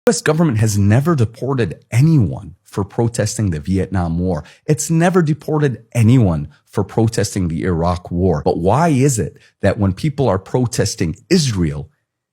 U.S. government has never deported anyone for protesting the Vietnam War. It's never deported anyone for protesting the Iraq War. But why is it that when people are protesting Israel,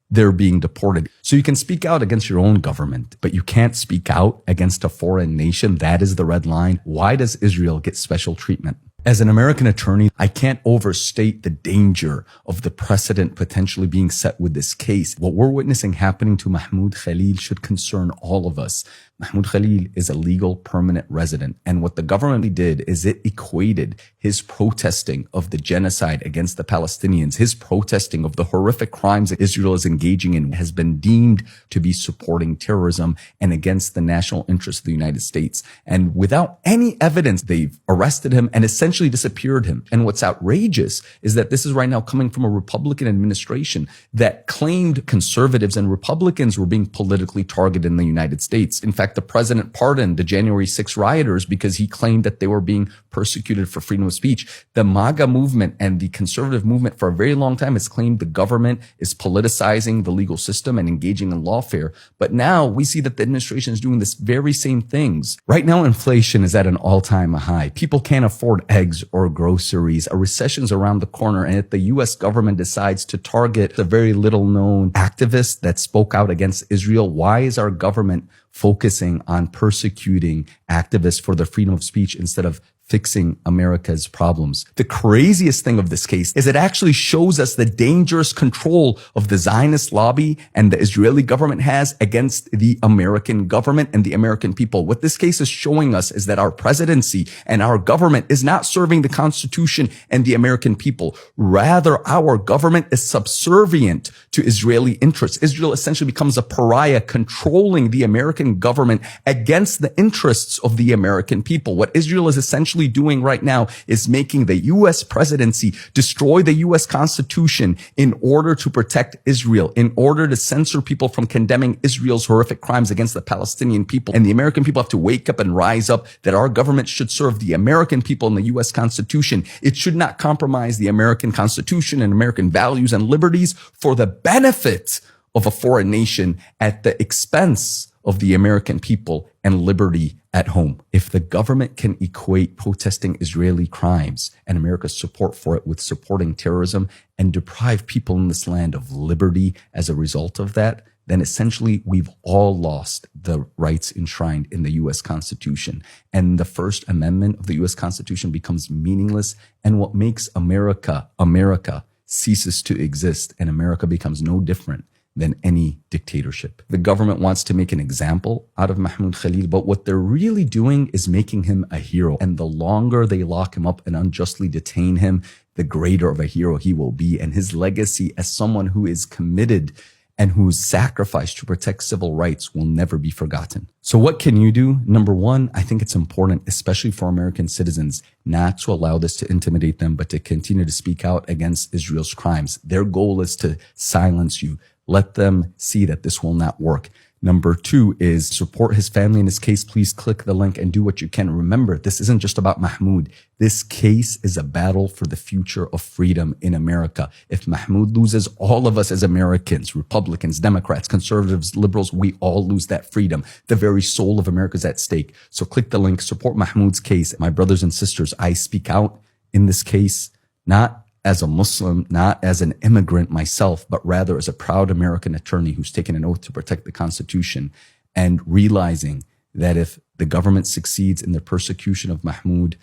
they're being deported? So you can speak out against your own government, but you can't speak out against a foreign nation. That is the red line. Why does Israel get special treatment? As an American attorney, I can't overstate the danger of the precedent potentially being set with this case. What we're witnessing happening to Mahmoud Khalil should concern all of us. Mahmoud Khalil is a legal permanent resident. And what the government did is it equated his protesting of the genocide against the Palestinians, his protesting of the horrific crimes that Israel is engaging in, has been deemed to be supporting terrorism and against the national interest of the United States. And without any evidence, they've arrested him and essentially disappeared him. And what's outrageous is that this is right now coming from a Republican administration that claimed conservatives and Republicans were being politically targeted in the United States. In fact, the president pardoned the January 6 rioters because he claimed that they were being persecuted for freedom of speech. The MAGA movement and the conservative movement for a very long time has claimed the government is politicizing the legal system and engaging in lawfare. But now we see that the administration is doing this very same things. Right now, inflation is at an all-time high. People can't afford eggs or groceries. A recession's around the corner, and if the U.S. government decides to target the very little-known activist that spoke out against Israel, why is our government focusing on persecuting activists for the freedom of speech instead of fixing America's problems? The craziest thing of this case is it actually shows us the dangerous control of the Zionist lobby and the Israeli government has against the American government and the American people. What this case is showing us is that our presidency and our government is not serving the Constitution and the American people. Rather, our government is subservient to Israeli interests. Israel essentially becomes a pariah controlling the American government against the interests of the American people. What Israel is essentially doing right now is making the U.S. presidency destroy the U.S. Constitution in order to protect Israel, in order to censor people from condemning Israel's horrific crimes against the Palestinian people. And the American people have to wake up and rise up that our government should serve the American people and the U.S. Constitution. It should not compromise the American Constitution and American values and liberties for the benefit of a foreign nation at the expense of the American people and liberty at home. If the government can equate protesting Israeli crimes and America's support for it with supporting terrorism and deprive people in this land of liberty as a result of that, then essentially we've all lost the rights enshrined in the U.S. Constitution. And the First Amendment of the U.S. Constitution becomes meaningless. And what makes America, America ceases to exist, and America becomes no different than any dictatorship. The government wants to make an example out of Mahmoud Khalil, but what they're really doing is making him a hero. And the longer they lock him up and unjustly detain him, the greater of a hero he will be. And his legacy as someone who is committed and whose sacrifice to protect civil rights will never be forgotten. So what can you do? Number one, I think it's important, especially for American citizens, not to allow this to intimidate them, but to continue to speak out against Israel's crimes. Their goal is to silence you. Let them see that this will not work. Number two is support his family in his case. Please click the link and do what you can. Remember, this isn't just about Mahmoud. This case is a battle for the future of freedom in America. If Mahmoud loses, all of us as Americans, Republicans, Democrats, conservatives, liberals, we all lose that freedom. The very soul of America is at stake. So click the link, support Mahmoud's case. My brothers and sisters, I speak out in this case, not as a Muslim, not as an immigrant myself, but rather as a proud American attorney who's taken an oath to protect the Constitution, and realizing that if the government succeeds in the persecution of Mahmoud,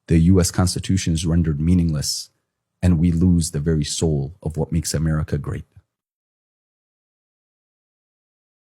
the U.S. Constitution is rendered meaningless and we lose the very soul of what makes America great.